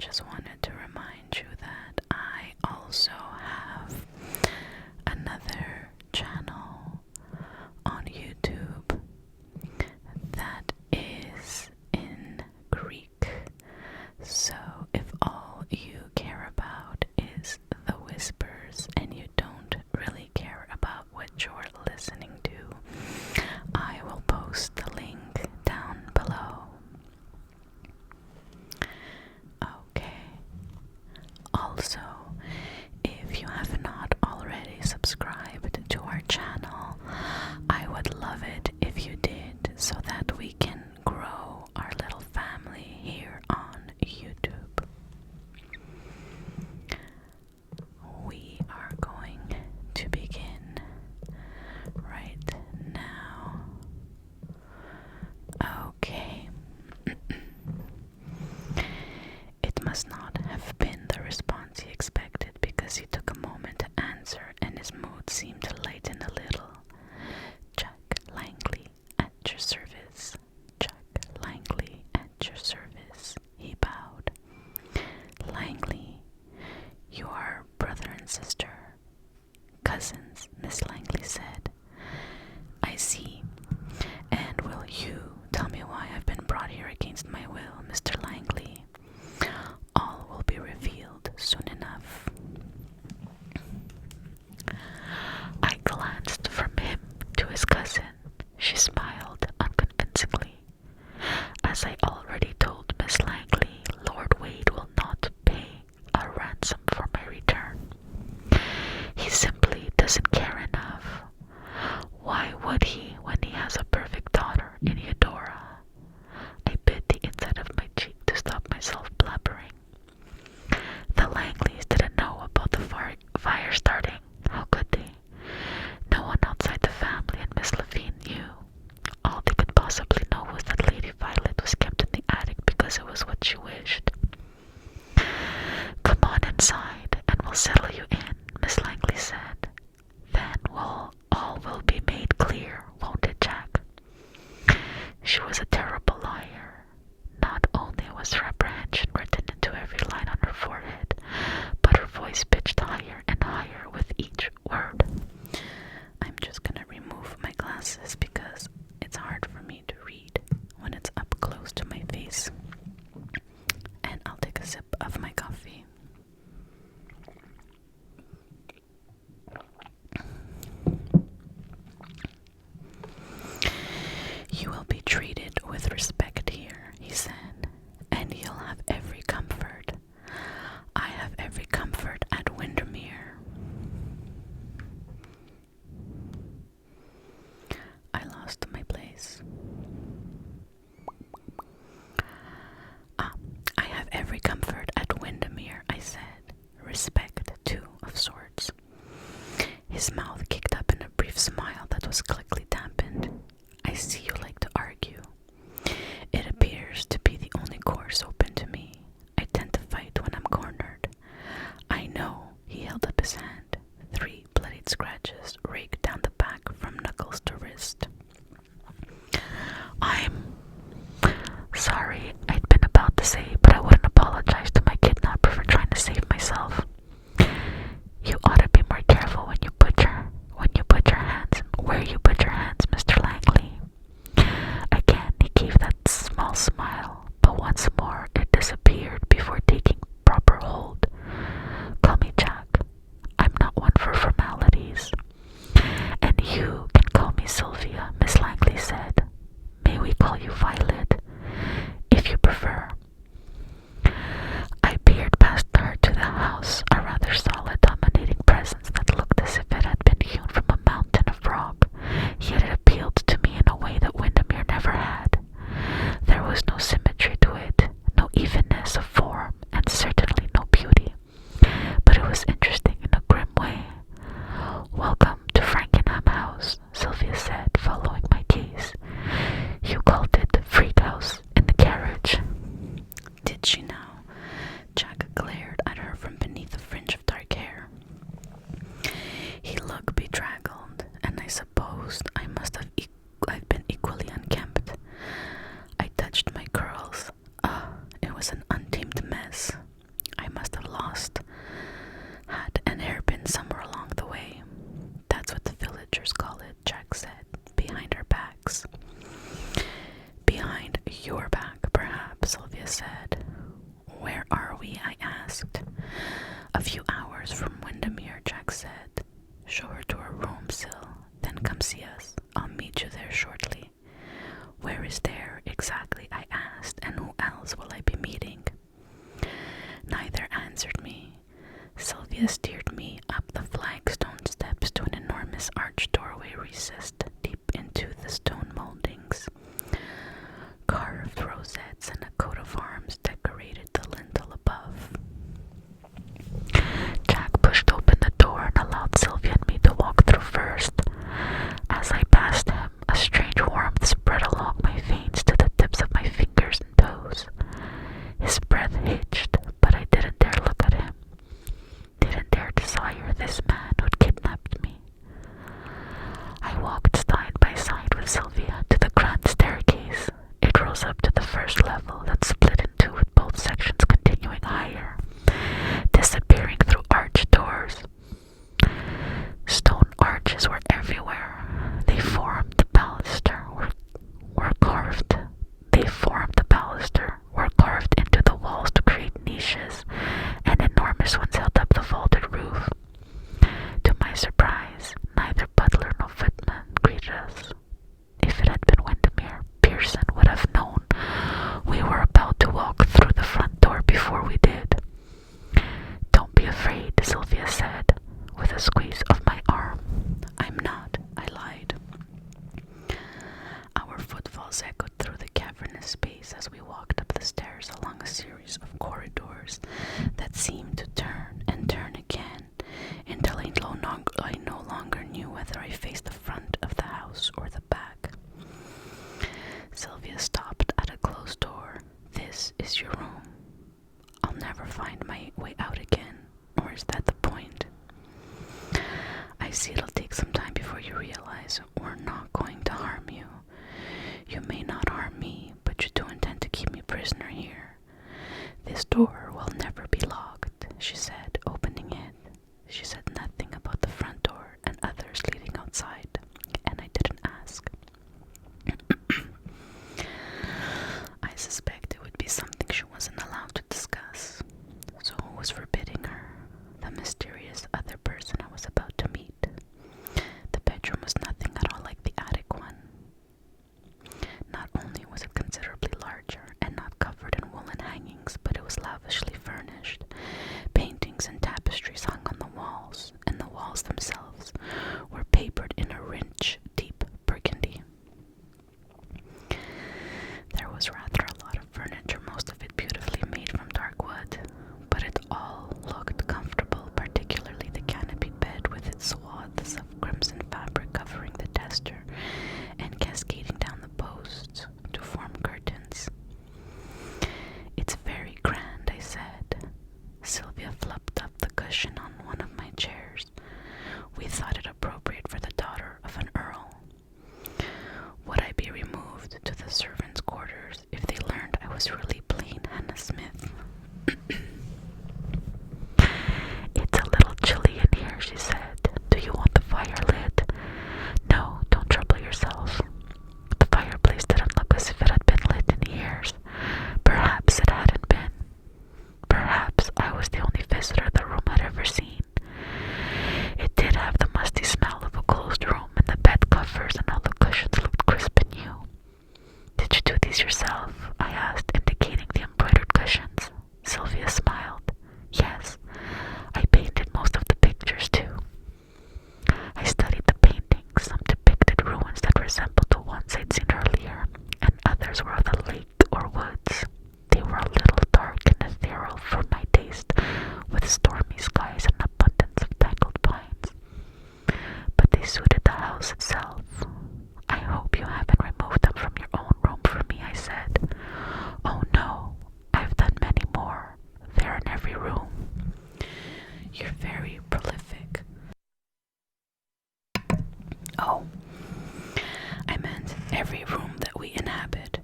just wanted to remind you that I also have another channel on YouTube that is in Greek. So if all you care about is the whispers and you don't really care about what you're listening to, I will post the link down below. Okay. Also, if you have not already subscribed to our channel, I would love it if you did so that we can grow our little family here on YouTube. We are going to begin right now. Okay. It must not have been the response he expected because he took a moment to answer and his mood seemed to lighten a little. Jack Langley at your service. Jack Langley at your service. He bowed. Langley, you are brother and sister. Cousins, Miss Langley said. I see. And will you tell me why I've been brought here against my will, Mr. Langley? All will be revealed soon enough. I glanced from him to his cousin. She smiled unconvincingly. As I already told Miss Langley, Lord Wade will not pay a ransom for my return. He simply doesn't care enough. Why would he when he has a perfect daughter in Eudora? I bit the inside of my cheek to stop myself blabbering. The Langleys didn't know about the fire starting. How could they? No one outside the family and Miss Levine knew. All they could possibly know was that Lady Violet was kept in the attic because it was what she wished. Come on inside and we'll settle you in, Miss Langley said. Then all will be made clear, won't it, Jack? She was a terrible liar. Not only was reprehension written into every line on her forehead, but her voice pitched higher and higher with each word. I'm just gonna remove my glasses because it's hard for me to read when it's up close to my face. And I'll take a sip of my coffee. You will be treated with respect here, he said, and you'll said. Where are we? I asked. A few hours from Windermere, Jack said. Show her to her room, Sil, then come see us. I'll meet you there shortly. Where is there exactly? I asked, and who else will I be meeting? Neither answered me. Sylvia steered me up the flagstone steps to an enormous arched doorway recessed deep into the stone moldings. Carved rosettes and a coat of arms decorated the lintel above. Jack pushed open the door and allowed Sylvia and me to walk through first. As I passed him, a strange warmth spread along my veins to the tips of my fingers and toes. His breath hitched, but I didn't dare look at him. Didn't dare desire this man who'd kidnapped me. I walked side by side with Sylvia to the grand staircase. It rose up to the first level, then split in two with both sections continuing higher, disappearing through arched doors. Stone arches were everywhere. They formed the baluster, were carved. They formed the baluster, were carved into the walls to create niches, and enormous ones held up the vaulted roof. To my surprise, neither butler nor footman greeted us. If it had been Windermere, Pearson would have known we were about to walk through the front door before we did. Don't be afraid, Sylvia said, with a squeeze of my arm. I'm not, I lied. Our footfalls echoed through the cavernous space as we walked up the stairs along a series of corridors that seemed to turn and turn again until I no longer knew whether I faced the front of the house or the back. Sylvia stopped at a closed door. This is your room. I'll never find my way out again, or is that the point? I see it'll take some time before you realize we're not going to harm you. You may not harm me, but you do intend to keep me prisoner here. This door will never be locked, she said, opening it. She said nothing about the front door and others leading outside, and I didn't ask. I suspect it would be something she wasn't allowed to discuss. So who was forbidding her? The mysterious other person I was about to meet. The bedroom was nothing at all like the attic one. Not only was it considerably larger and not covered in woolen hangings, but it was lavishly furnished. Paintings and tapestries hung on the walls, and the walls themselves were papered in a rich, deep burgundy. There was rather a lot of furniture, most of it beautifully made from dark wood, but it all looked comfortable, particularly the canopied bed with its swaths of crimson fabric covering the tester and cascading down the posts to form curtains. It's very grand, I said. Sylvia flipped up the cushion on one of my chairs. We thought it appropriate for the daughter of an earl. Would I be removed to the servants' quarters if they learned I was really plain Hannah Smith? It's a little chilly in here, she said. Do you want the fire lit? No, don't trouble yourself. The fireplace didn't look as if it had been lit in years. Perhaps it hadn't been. Perhaps I was the only visitor the room had ever seen. It did have the musty smell of a closed room, and the bed covers and all the cushions looked crisp and new. Did you do these yourself? I asked, indicating the embroidered cushions. Sylvia smiled. Yes, I painted most of the pictures too. I studied the paintings. Some depicted ruins that resembled the ones I'd seen earlier, and others were of the lake or woods. They were a little dark and ethereal for my taste, with stormy skies and abundance of tangled pines. But they suited the house itself. I hope you haven't removed them from your own room for me, I said. Oh no, I've done many more. They're in every room. You're very prolific. Oh, I meant every room that we inhabit.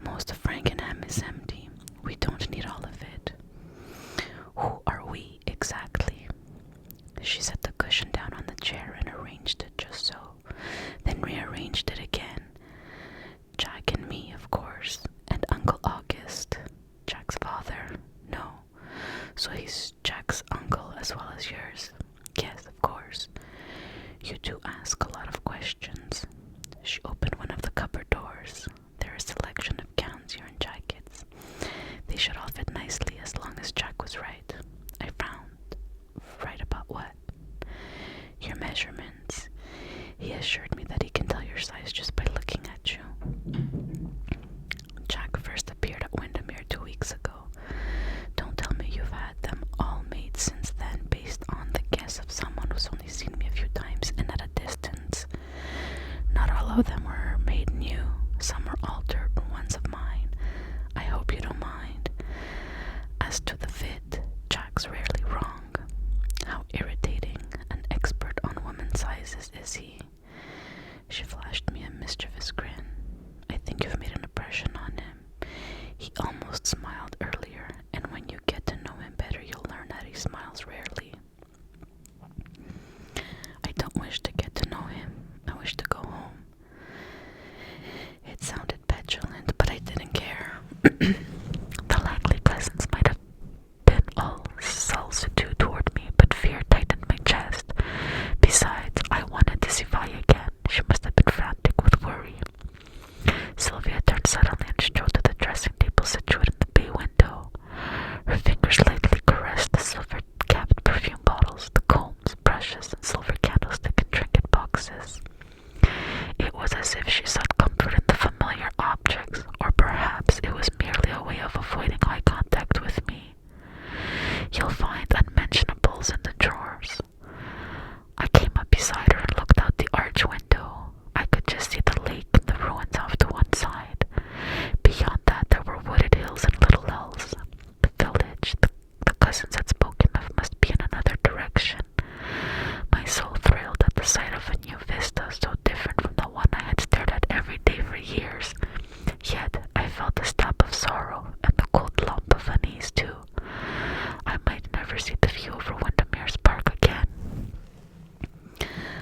Most of Frankenham is empty. We don't need all of it. Who are we exactly? She set the cushion down on the chair and arranged it just so, then rearranged it again. Jack and me, of course, and Uncle August. ghost smiled earlier, and when you get to know him better, you'll learn that he smiles rarely. I don't wish to get to know him. I wish to go home. It sounded petulant, but I didn't care. The Langley cousins might have been all solicitude toward me, but fear tightened my chest. Besides, I wanted to see Vi again. She must have been frantic with worry. Sylvia turned suddenly and strode to the dressing table situated in the bay window. Her fingers lightly caressed the silver-capped perfume bottles, the combs, brushes, and silver candlestick and trinket boxes. It was as if she sought comfort in the familiar objects, or perhaps it was merely a way of avoiding eye contact with me. You'll find unmentionables in the drawers. I came up beside her and looked out the arch window. I could just see the lake and the ruins off to one side. Beyond that, there were wooded hills and little hills. The village the cousins had spoken of must be in another direction. My soul thrilled at the sight of a new vista so different from the one I had stared at every day for years. Yet I felt a stab of sorrow and the cold lump of unease too. I might never see the view over Windermere's Park again.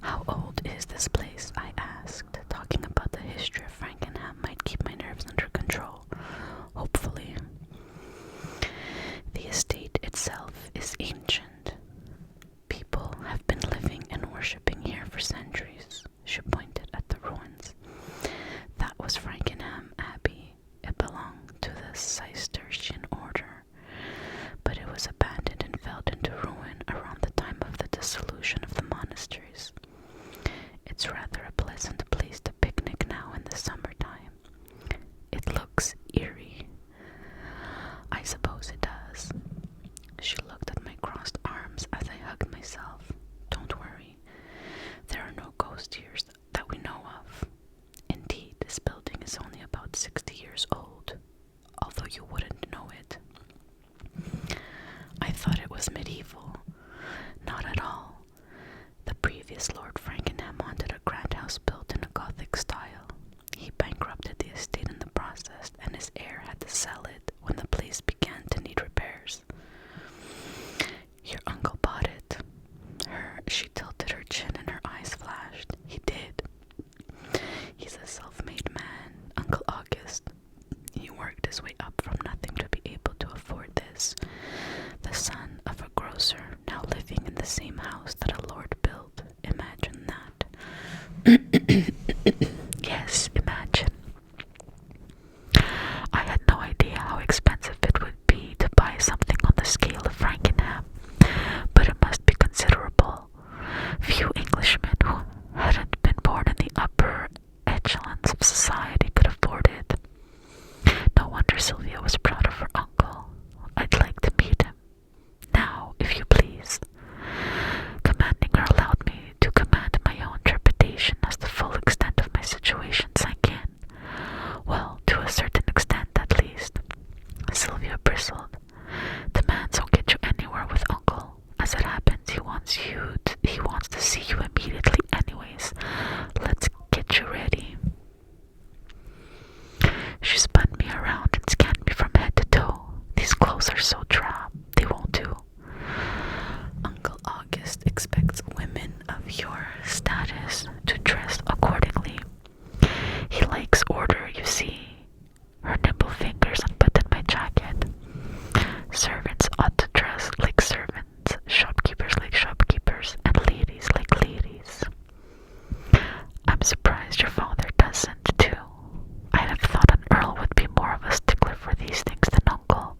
How old is this place? I asked. Talking about the history of Frankenham might keep my nerves under control. Hopefully. The estate itself is ancient. People have been living and worshipping here for centuries. She pointed at the ruins. That was Frankenham Abbey. It belonged to the Cistercian order, but it was abandoned and fell into ruin around the time of the dissolution of the monasteries. It's rather a pleasant place to picnic now in the summertime. It looks eerie. I suppose it does. She looked at my crossed arms as I hugged myself. Don't worry. There are no ghosts here that we know of. Indeed, this building is only about 60 years old, although you wouldn't know it. I thought it was medieval. Not at all. The previous Lord Frankenham wanted a grand house built in a Gothic style. He bankrupted the estate in the process, and his heir had to sell it when the place began to need repairs. Your uncle bought it. She tilted her chin and her eyes flashed. He did. He's a self-made man, Uncle August. He worked his way up from nothing to be able to afford this. The son of a grocer, now living in the same house that a lord built. Imagine that. Yes, imagine. I had no idea how expensive it would be to buy something on the scale of Frankenham, but it must be considerable. Few Englishmen who hadn't been born in the upper echelons of society could afford it. No wonder Sylvia was proud of her uncle. I'd like to meet him. Now, if you please. Commanding her allowed me to command my own trepidation as the full extent of my situation sank in. Well, to a certain extent at least. Sylvia bristled. The man won't get you anywhere with Uncle. As it happens, he wants to see you immediately anyways. Let's get you ready. She spun me around and scanned me from head to toe. These clothes are so drab, they won't do. Uncle August expects women of your Status to dress accordingly. He likes order, you see. Her nimble fingers unbuttoned my jacket. Servants ought to dress like servants, shopkeepers like shopkeepers, and ladies like ladies. I'm surprised your father doesn't, too. I'd have thought an earl would be more of a stickler for these things than Uncle.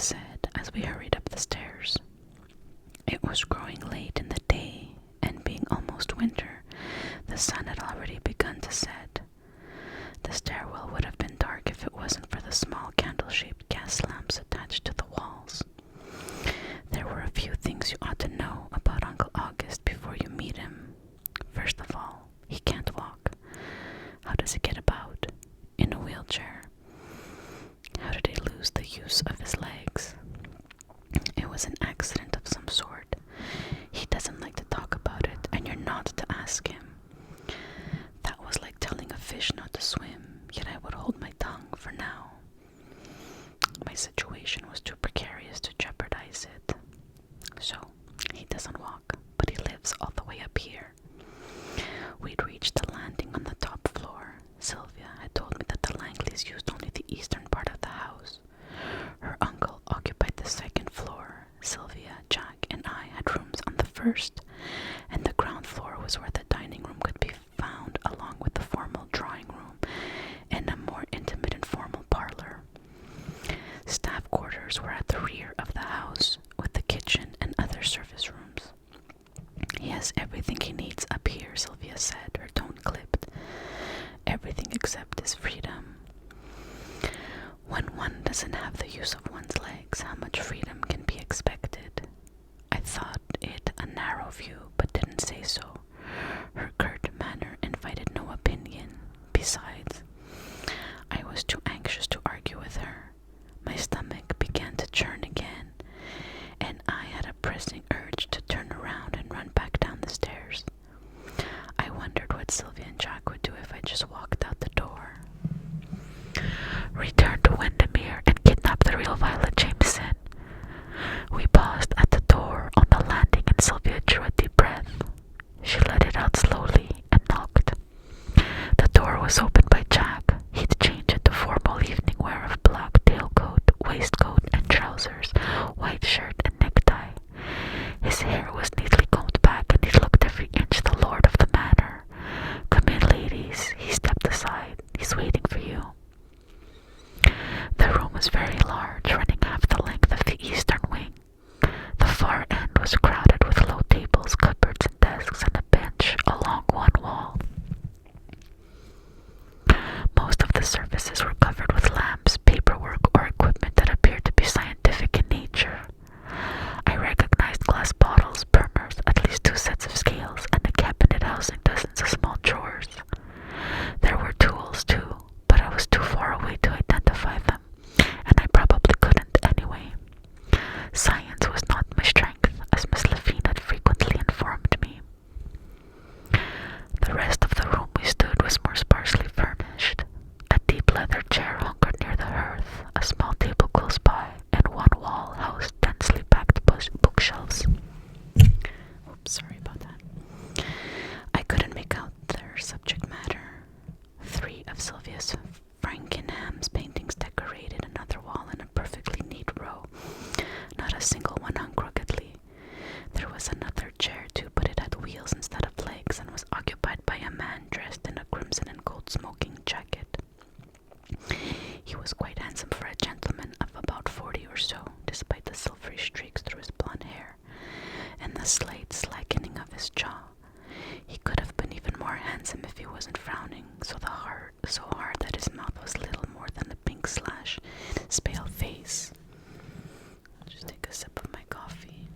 said as we hurried up the stairs. It was growing late in the day, and being almost winter, the sun had already begun to set. The stairwell would have been dark if it wasn't for the small candle-shaped gas lamps attached to the walls. There were a few things you ought to know about Uncle August before you meet him. First of all, he can't walk. How does he get about? In a wheelchair. How did he lose the use of his legs? It was an accident of some sort. He doesn't like to talk about it, and you're not to ask him. That was like telling a fish not to swim, yet I would hold my tongue for now. My situation was too precarious to jeopardize it. So, he doesn't walk, but he lives all the way up here. We'd reached the landing on the top floor. Sylvia had told me that the Langleys used only the eastern part of the house. Her uncle occupied the second floor. Sylvia, Jack, and I had rooms on the first, and the ground floor was where the dining room could be found, along with the formal drawing room and a more intimate and formal parlor. Staff quarters were at the rear of the house, with the kitchen and other service rooms. He has everything he needs up here, Sylvia said, her tone clipped. Everything except his freedom. When one doesn't have the use of one's legs, how much freedom can be expected? I thought it a narrow view, but didn't say so. Her curt manner invited no opinion. Besides, I was too anxious to argue with her. My stomach began to churn again, and I had a pressing urge to turn around and run back down the stairs. I wondered what Sylvia and Jack would do if I just walked out the door. Return to Windermere and kidnap the real Violet Jameson. We paused at the door on the landing, and Sylvia drew a deep breath. She let it out slowly and knocked. The door was opened by Jack. He'd changed into formal evening wear of black tailcoat, waistcoat, and trousers, white shirt and necktie. His hair was neatly combed back, and he looked every inch the lord of the manor. Come in, ladies. He stepped aside. He's waiting for you. The room was very large, running half the length of the eastern wing. The far end was crowded with low tables, cupboards, and desks, and a bench along one wall. Most of the surfaces were covered with lamps, paperwork, or equipment that appeared to be scientific in nature. I recognized glass bottles, burners, at least 2 sets of scales, and a cabinet housing dozens of small drawers. There were tools, too, but I was too far away to identify them, and I probably couldn't anyway. Science was not my strength, as Miss Levine had frequently informed me. The rest of the room we stood was more sparsely furnished. A deep leather chair hunkered near the hearth, a small table close by, and one wall housed densely packed bookshelves. Oops, sorry about that. I couldn't make out their subject matter. 3 of Sylvia's Frankenham's paintings decorated another wall in a perfectly neat row. Not a single one hung crookedly. There was another chair too, but it had wheels instead of legs and was occupied by a man dressed in a crimson and gold smoking jacket. He was quite handsome for a gentleman of about 40 or so, despite the silvery streaks through his blonde hair and the slight slackening of his jaw. He could have been even more handsome if he wasn't frowning so hard that his mouth was little more than a pink slash in his pale face. I'll just take a sip of my coffee.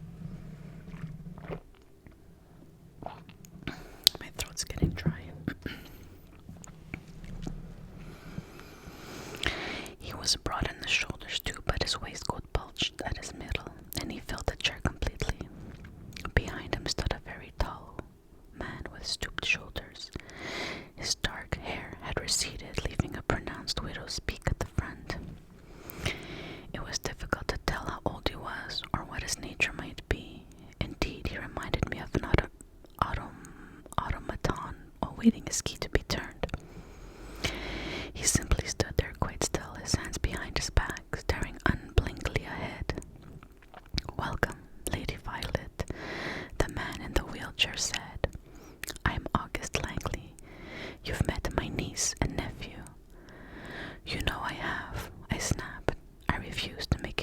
My throat's getting dry. He was broad in the shoulders too, but his waistcoat bulged at his middle, and he filled the chair completely. Behind him stood a very tall man with stooped shoulders. His dark hair had receded, leaving a pronounced widow's peak at the front. It was difficult to tell how old he was or what his nature might be. Indeed, he reminded me of an automaton awaiting his key to be turned. He simply stood there quite still, his hands behind his back, staring unblinkingly ahead. "Welcome, Lady Violet," the man in the wheelchair said. "I'm August Langley. You've met my niece and nephew." "You know I have," I snapped. I refused to make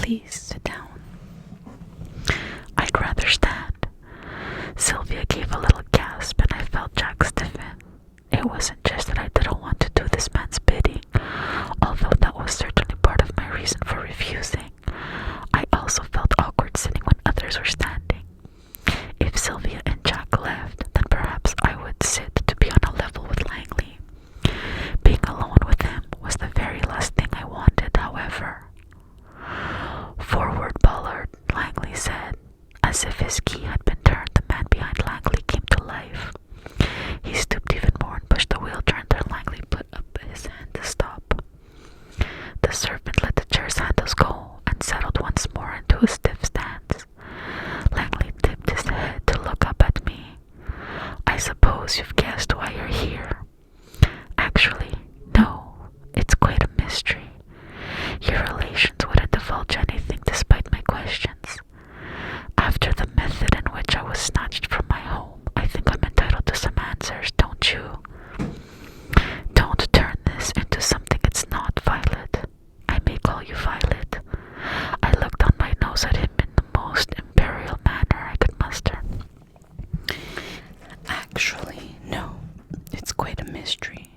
Please sit down. I'd rather stand. Sylvia gave a little gasp and I felt Jack stiffen. It wasn't just that I didn't want to do this man's bidding, although that was certainly part of my reason for refusing. I also felt awkward sitting when others were standing. If Sylvia and Jack left, then perhaps I would sit to be on a level with Langley. Being alone with him was the very last thing I wanted, however. "Forward, Pollard," Langley said. As if his key had been turned, the man behind Langley came to life. He stooped even more and pushed the wheel turned until Langley put up his hand to stop. The servant let the chair's handles go and settled once more into a stiff stance. Langley tipped his head to look up at me. "I suppose you've guessed why you're here." "Actually, no. It's quite a mystery. Your relations wouldn't divulge anything despite my questions. After the method in which I was snatched from my home, I think I'm entitled to some answers, don't you?" "Don't turn this into something it's not, Violet. I may call you Violet." I looked on my nose at him in the most imperial manner I could muster. Actually, no. It's quite a mystery.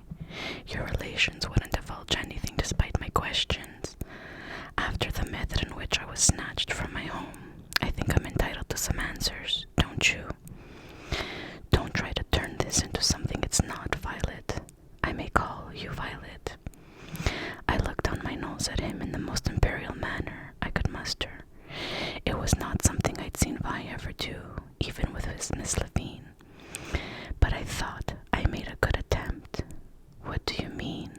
Your relations wouldn't divulge anything despite my questions. After the method in which I was snatched from my home, I think I'm entitled to some answers, don't you? Don't try to turn this into something it's not, Violet. I may call you Violet. I looked down my nose at him in the most imperial manner I could muster. It was not something I'd seen Vi ever do, even with his Miss Levine. But I thought I made a good attempt. "What do you mean?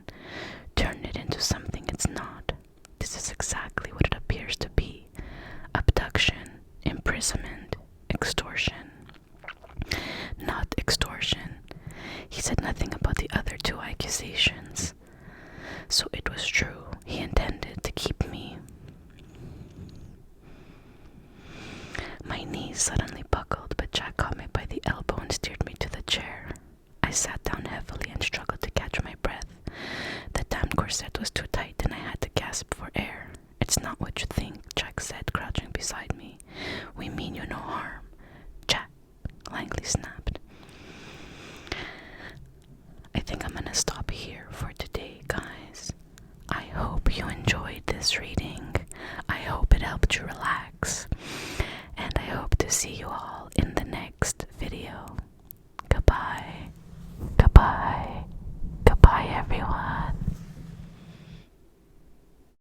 Turn it into something it's not. This is exactly what it appears to be. Abduction, imprisonment, extortion." "Not extortion." He said nothing about the other two accusations.